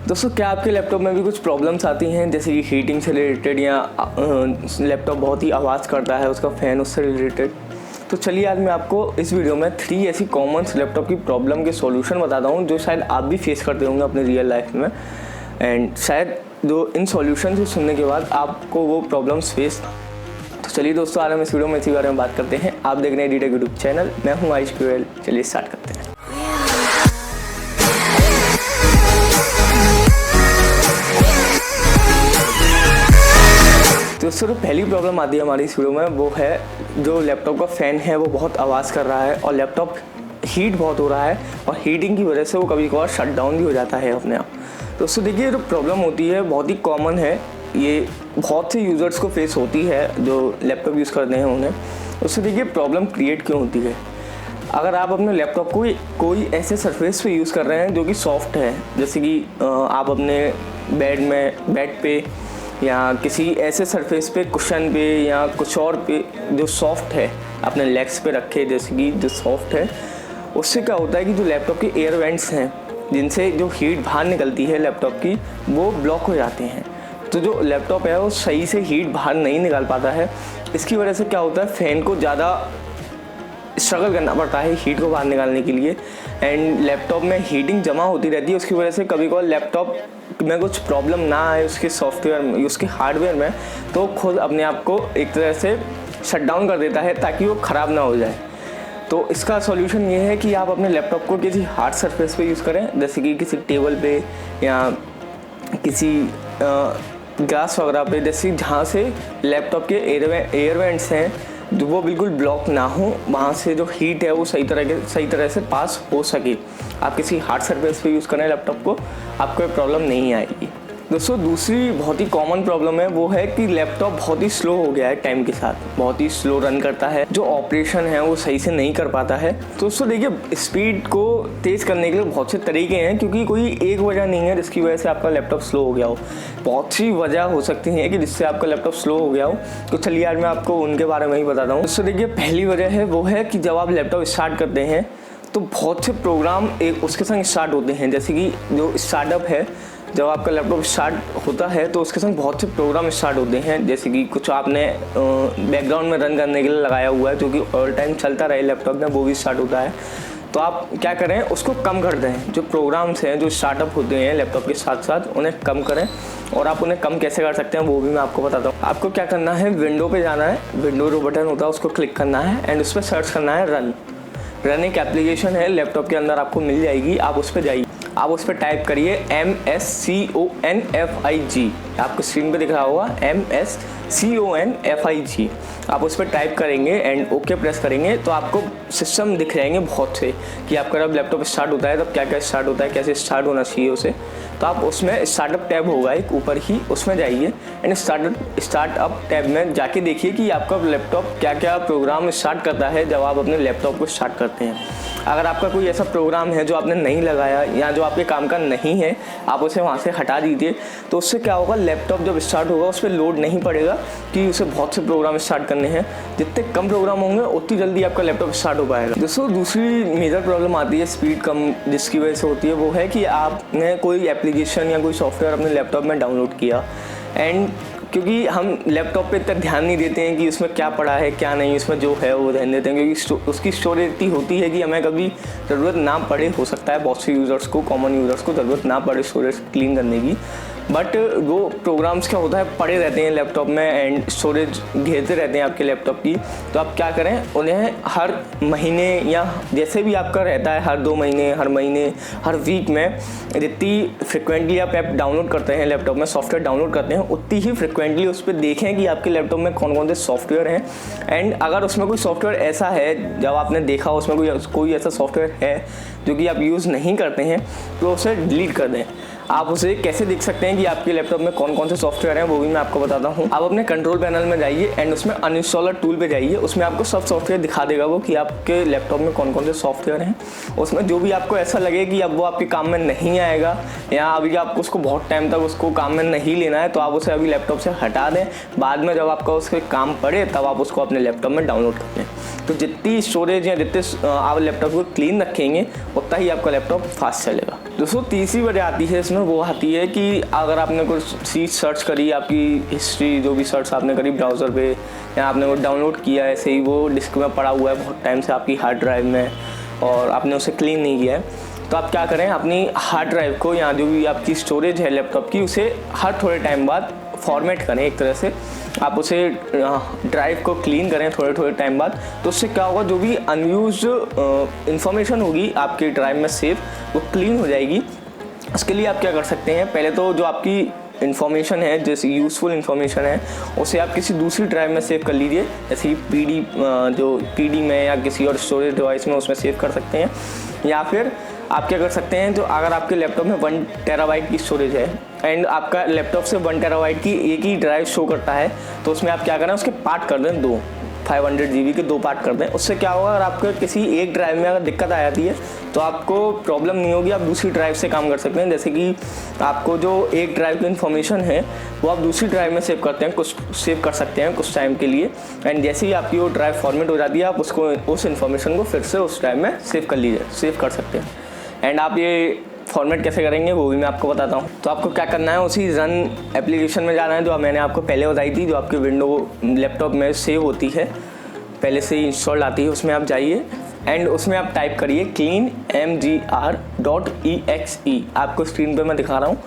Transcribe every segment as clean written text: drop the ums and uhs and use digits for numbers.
दोस्तों, क्या आपके लैपटॉप में भी कुछ प्रॉब्लम्स आती हैं, जैसे कि हीटिंग से रिलेटेड या लैपटॉप बहुत ही आवाज़ करता है, उसका फ़ैन उससे रिलेटेड? तो चलिए आज मैं आपको इस वीडियो में 3 ऐसी कॉमन लैपटॉप की प्रॉब्लम के सॉल्यूशन बताता हूँ जो शायद आप भी फेस करते होंगे अपने रियल लाइफ में, एंड शायद जो इन सॉल्यूशन को सुनने के बाद आपको वो प्रॉब्लम्स फेस। तो चलिए दोस्तों, आज हम इस वीडियो में इसी बारे में बात करते हैं। आप देख रहे हैं डी-टेक यूट्यूब चैनल, मैं हूँ आयुष गोयल। चलिए स्टार्ट करते हैं। दोस्तों, पहली प्रॉब्लम आती है हमारी इस वीडियो में, वो है जो लैपटॉप का फ़ैन है वो बहुत आवाज़ कर रहा है और लैपटॉप हीट बहुत हो रहा है और हीटिंग की वजह से वो कभी कभार शट डाउन भी हो जाता है अपने आप। दोस्तों देखिए, जो प्रॉब्लम होती है बहुत ही कॉमन है, ये बहुत से यूज़र्स को फेस होती है जो लैपटॉप यूज़ करते हैं उन्हें। उससे देखिए प्रॉब्लम क्रिएट क्यों होती है। अगर आप अपने लैपटॉप को कोई ऐसे सरफेस पे यूज़ कर रहे हैं जो कि सॉफ्ट है, जैसे कि आप अपने बेड पे या किसी ऐसे सरफेस पे, कुशन पे या कुछ और पे जो सॉफ्ट है, अपने लेग्स पे रखे जैसे कि जो सॉफ्ट है, उससे क्या होता है कि जो लैपटॉप के एयर वेंट्स हैं जिनसे जो हीट बाहर निकलती है लैपटॉप की, वो ब्लॉक हो जाते हैं। तो जो लैपटॉप है वो सही से हीट बाहर नहीं निकाल पाता है। इसकी वजह से क्या होता है, फ़ैन को ज़्यादा स्ट्रगल करना पड़ता है हीट को बाहर निकालने के लिए, एंड लैपटॉप में हीटिंग जमा होती रहती है। उसकी वजह से कभी कभार लैपटॉप में कुछ प्रॉब्लम ना आए उसके सॉफ्टवेयर में, उसके हार्डवेयर में, तो खुद अपने आप को एक तरह से शट डाउन कर देता है ताकि वो ख़राब ना हो जाए। तो इसका सॉल्यूशन ये है कि आप अपने लैपटॉप को किसी हार्ड सरफेस पे यूज़ करें, जैसे कि किसी टेबल पे या किसी ग्लास वगैरह पे, जैसे जहाँ से लैपटॉप के एयर वेंट्स हैं जो वो बिल्कुल ब्लॉक ना हो, वहाँ से जो हीट है वो सही तरह से पास हो सके। आप किसी हार्ड सरफेस पे यूज़ करें लैपटॉप को, आपको कोई प्रॉब्लम नहीं आएगी। दोस्तों, दूसरी बहुत ही कॉमन प्रॉब्लम है वो है कि लैपटॉप बहुत ही स्लो हो गया है, टाइम के साथ बहुत ही स्लो रन करता है, जो ऑपरेशन है वो सही से नहीं कर पाता है। तो दोस्तों देखिए, स्पीड को तेज़ करने के लिए बहुत से तरीके हैं, क्योंकि कोई एक वजह नहीं है जिसकी वजह से आपका लैपटॉप स्लो हो गया हो। बहुत सी वजह हो सकती है कि जिससे आपका लैपटॉप स्लो हो गया हो। तो चलिए आज मैं आपको उनके बारे में ही बताता हूँ। दोस्तों देखिए, पहली वजह है वो है कि जब आप लैपटॉप स्टार्ट करते हैं तो बहुत से प्रोग्राम एक उसके संग स्टार्ट होते हैं, जैसे कि जो स्टार्टअप है, जब आपका लैपटॉप स्टार्ट होता है तो उसके संग बहुत से प्रोग्राम स्टार्ट होते हैं, जैसे कि कुछ आपने बैकग्राउंड में रन करने के लिए लगाया हुआ है जो कि ऑल टाइम चलता रहे लैपटॉप में, वो भी स्टार्ट होता है। तो आप क्या करें, उसको कम कर दें। जो प्रोग्राम्स हैं जो स्टार्टअप होते हैं लैपटॉप के साथ साथ, उन्हें कम करें। और आप उन्हें कम कैसे कर सकते हैं वो भी मैं आपको बताता हूँ। आपको क्या करना है, विंडो पे जाना है, विंडो जो बटन होता है उसको क्लिक करना है एंड उस पर सर्च करना है रन एक एप्लीकेशन है लैपटॉप के अंदर, आपको मिल जाएगी। आप उस पर जाइए, आप उस पर टाइप करिए MSCONFIG, आपको स्क्रीन पे दिख रहा होगा MSCONFIG। आप उस पर टाइप करेंगे एंड ओके प्रेस करेंगे तो आपको सिस्टम दिख जाएंगे बहुत से कि आपका जब लैपटॉप स्टार्ट होता है तब क्या क्या स्टार्ट होता है, कैसे स्टार्ट होना चाहिए उसे। तो आप उसमें स्टार्टअप टैब होगा एक ऊपर ही, उसमें जाइए एंड स्टार्टअप टैब में जाके देखिए कि आपका लैपटॉप क्या क्या प्रोग्राम स्टार्ट करता है जब आप अपने लैपटॉप को स्टार्ट करते हैं। अगर आपका कोई ऐसा प्रोग्राम है जो आपने नहीं लगाया या जो आपके काम का नहीं है, आप उसे वहाँ से हटा दीजिए। तो उससे क्या होगा, लैपटॉप जब स्टार्ट होगा उस पर लोड नहीं पड़ेगा कि उसे बहुत से प्रोग्राम स्टार्ट करने हैं। जितने कम प्रोग्राम होंगे उतनी जल्दी आपका लैपटॉप स्टार्ट हो पाएगा। दोस्तों, दूसरी मेजर प्रॉब्लम आती है स्पीड कम जिसकी वजह से होती है, वो है कि आपने कोई एप्लीकेशन या कोई सॉफ्टवेयर अपने लैपटॉप में डाउनलोड किया, एंड क्योंकि हम लैपटॉप पे इतना ध्यान नहीं देते हैं कि उसमें क्या पड़ा है क्या नहीं, उसमें जो है वो ध्यान देते हैं, क्योंकि उसकी स्टोरेज इतनी होती है कि हमें कभी ज़रूरत ना पड़े। हो सकता है बहुत से यूज़र्स को, कॉमन यूज़र्स को ज़रूरत ना पड़े स्टोरेज क्लीन करने की, बट वो प्रोग्राम्स क्या होता है पड़े रहते हैं लैपटॉप में एंड स्टोरेज घेरते रहते हैं आपके लैपटॉप की। तो आप क्या करें, उन्हें हर महीने या जैसे भी आपका रहता है, हर 2 महीने, हर महीने, हर वीक में जितनी फ्रिक्वेंटली आप ऐप डाउनलोड करते हैं लैपटॉप में, सॉफ्टवेयर डाउनलोड करते हैं, उतनी ही फ्रिक्वेंटली उस पर देखें कि आपके लैपटॉप में कौन कौन से सॉफ्टवेयर हैं। एंड अगर उसमें कोई सॉफ्टवेयर ऐसा है, जब आपने देखा उसमें कोई ऐसा सॉफ्टवेयर है जो कि आप यूज़ नहीं करते हैं, तो उसे डिलीट कर दें। आप उसे कैसे देख सकते हैं कि आपके लैपटॉप में कौन कौन से सॉफ्टवेयर हैं, वो भी मैं आपको बताता हूँ। आप अपने कंट्रोल पैनल में जाइए एंड उसमें अनइंस्टॉलर टूल पे जाइए, उसमें आपको सब सॉफ्टवेयर दिखा देगा वो कि आपके लैपटॉप में कौन कौन से सॉफ्टवेयर हैं। उसमें जो भी आपको ऐसा लगे कि अब वो आपके काम में नहीं आएगा या अभी आपको उसको बहुत टाइम तक उसको काम में नहीं लेना है, तो आप उसे अभी लैपटॉप से हटा दें। बाद में जब आपका उसके काम पड़े तब आप उसको अपने लैपटॉप में डाउनलोड कर लें। तो जितनी स्टोरेज या जितने आप लैपटॉप को क्लीन रखेंगे उतना ही आपका लैपटॉप फास्ट चलेगा। दोस्तों तीसरी वजह आती है इसमें, वो आती है कि अगर आपने कोई चीज़ सर्च करी, आपकी हिस्ट्री जो भी सर्च आपने करी ब्राउज़र पे, या आपने वो डाउनलोड किया ऐसे ही वो डिस्क में पड़ा हुआ है बहुत टाइम से आपकी हार्ड ड्राइव में और आपने उसे क्लीन नहीं किया है, तो आप क्या करें, अपनी हार्ड ड्राइव को या जो भी आपकी स्टोरेज है लैपटॉप की उसे हर थोड़े टाइम बाद फॉर्मेट करें। एक तरह से आप उसे ड्राइव को क्लीन करें थोड़े थोड़े टाइम बाद, तो उससे क्या होगा, जो भी अनयूज्ड इंफॉर्मेशन होगी आपकी ड्राइव में सेव, वो क्लीन हो जाएगी। उसके लिए आप क्या कर सकते हैं, पहले तो जो आपकी इन्फॉर्मेशन है, जैसे यूज़फुल इन्फॉर्मेशन है, उसे आप किसी दूसरी ड्राइव में सेव कर लीजिए, जैसे कि जो पीडी में या किसी और स्टोरेज डिवाइस में उसमें सेव कर सकते हैं। या फिर आप क्या कर सकते हैं, जो अगर आपके लैपटॉप में 1 टेराबाइट की स्टोरेज है एंड आपका लैपटॉप से 1 टेराबाइट की एक ही ड्राइव शो करता है, तो उसमें आप क्या करें, उसके पार्ट कर दें 2 500 GB के 2 पार्ट कर दें। उससे क्या होगा, अगर आपको किसी एक ड्राइव में अगर दिक्कत आ जाती है तो आपको प्रॉब्लम नहीं होगी, आप दूसरी ड्राइव से काम कर सकते हैं। जैसे कि आपको जो एक ड्राइव की इन्फॉर्मेशन है वो आप दूसरी ड्राइव में सेव कर सकते हैं कुछ टाइम के लिए, एंड जैसे ही आपकी वो ड्राइव फॉर्मेट हो जाती है आप उसको उस इन्फॉर्मेशन को फिर से उस ड्राइव में सेव कर सकते हैं। एंड आप ये फॉर्मेट कैसे करेंगे वो भी मैं आपको बताता हूँ। तो आपको क्या करना है, उसी रन एप्लीकेशन में जाना है जो मैंने आपको पहले बताई थी, जो आपके विंडो लैपटॉप में सेव होती है, पहले से ही इंस्टॉल आती है, उसमें आप जाइए एंड उसमें आप टाइप करिए cleanmgr.exe। आपको स्क्रीन पे मैं दिखा रहा हूँ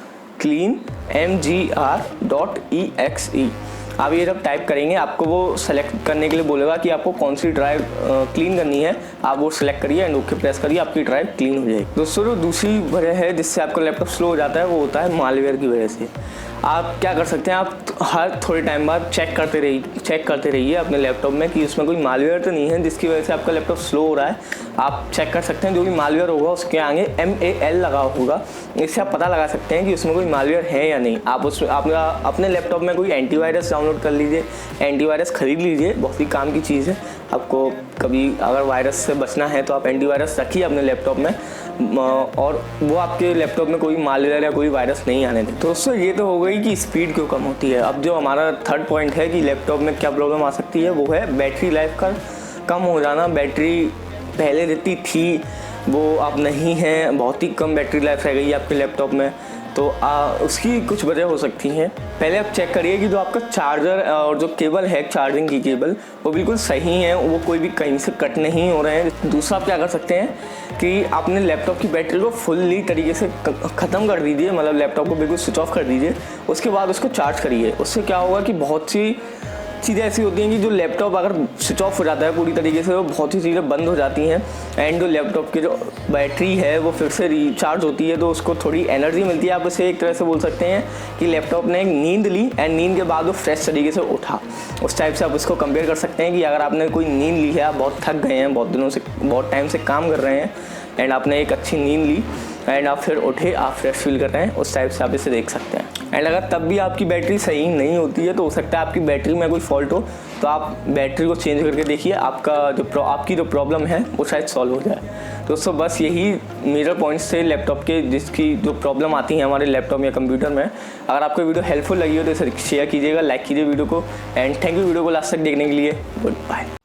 cleanmgr.exe। आप ये जब टाइप करेंगे आपको वो सेलेक्ट करने के लिए बोलेगा कि आपको कौन सी ड्राइव क्लीन करनी है, आप वो सेलेक्ट करिए एंड ओके प्रेस करिए, आपकी ड्राइव क्लीन हो जाएगी। दोस्तों जो दूसरी वजह है जिससे आपका लैपटॉप स्लो हो जाता है वो होता है मालवेयर की वजह से। आप क्या कर सकते हैं, आप हर थोड़े टाइम बाद चेक करते रहिए अपने लैपटॉप में कि उसमें कोई मालवेयर तो नहीं है जिसकी वजह से आपका लैपटॉप स्लो हो रहा है। आप चेक कर सकते हैं, जो भी मालवेयर होगा उसके आगे MAL लगा होगा, इससे आप पता लगा सकते हैं कि उसमें कोई मालवेयर है या नहीं। आप अपने लैपटॉप में कोई एंटीवायरस डाउनलोड कर लीजिए, एंटीवायरस खरीद लीजिए, बहुत ही काम की चीज़ है। आपको कभी अगर वायरस से बचना है तो आप एंटीवायरस रखिए अपने लैपटॉप में और वो आपके लैपटॉप में कोई मालवेयर या कोई वायरस नहीं आने दे। तो दोस्तों ये तो हो गई कि स्पीड क्यों कम होती है। अब जो हमारा थर्ड पॉइंट है कि लैपटॉप में क्या प्रॉब्लम आ सकती है, वो है बैटरी लाइफ का कम हो जाना। बैटरी पहले जितनी थी वो अब नहीं है, बहुत ही कम बैटरी लाइफ रह गई है आपके लैपटॉप में। तो उसकी कुछ वजह हो सकती हैं। पहले आप चेक करिए कि जो आपका चार्जर और जो केबल है, चार्जिंग की केबल, वो बिल्कुल सही है, वो कोई भी कहीं से कट नहीं हो रहे हैं। दूसरा आप क्या कर सकते हैं कि अपने लैपटॉप की बैटरी को फुल्ली तरीके से ख़त्म कर दीजिए, मतलब लैपटॉप को बिल्कुल स्विच ऑफ कर दीजिए, उसके बाद उसको चार्ज करिए। उससे क्या होगा कि बहुत सी चीज़ें ऐसी होती हैं कि जो लैपटॉप अगर स्विच ऑफ हो जाता है पूरी तरीके से, वो बहुत सी चीज़ें बंद हो जाती हैं एंड जो लैपटॉप की जो बैटरी है वो फिर से रिचार्ज होती है, तो उसको थोड़ी एनर्जी मिलती है। आप इसे एक तरह से बोल सकते हैं कि लैपटॉप ने एक नींद ली एंड नींद के बाद वो फ्रेश तरीके से उठा, उस टाइप से आप इसको कंपेयर कर सकते हैं कि अगर आपने कोई नींद ली है, आप बहुत थक गए हैं, बहुत टाइम से काम कर रहे हैं एंड आपने एक अच्छी नींद ली एंड आप फिर उठे, आप फ्रेश फील कर रहे हैं, उस टाइप से आप इसे देख सकते हैं। एंड अगर तब भी आपकी बैटरी सही नहीं होती है तो हो सकता है आपकी बैटरी में कोई फॉल्ट हो, तो आप बैटरी को चेंज करके देखिए, आपकी जो प्रॉब्लम है वो शायद सॉल्व हो जाए। दोस्तों बस यही मेजर पॉइंट्स थे लैपटॉप के, जिसकी जो प्रॉब्लम आती है हमारे लैपटॉप या कंप्यूटर में। अगर आपको वीडियो हेल्पफुल लगी हो तो इसे शेयर कीजिएगा, लाइक कीजिए वीडियो को एंड थैंक यू वीडियो को लास्ट तक देखने के लिए। Good bye.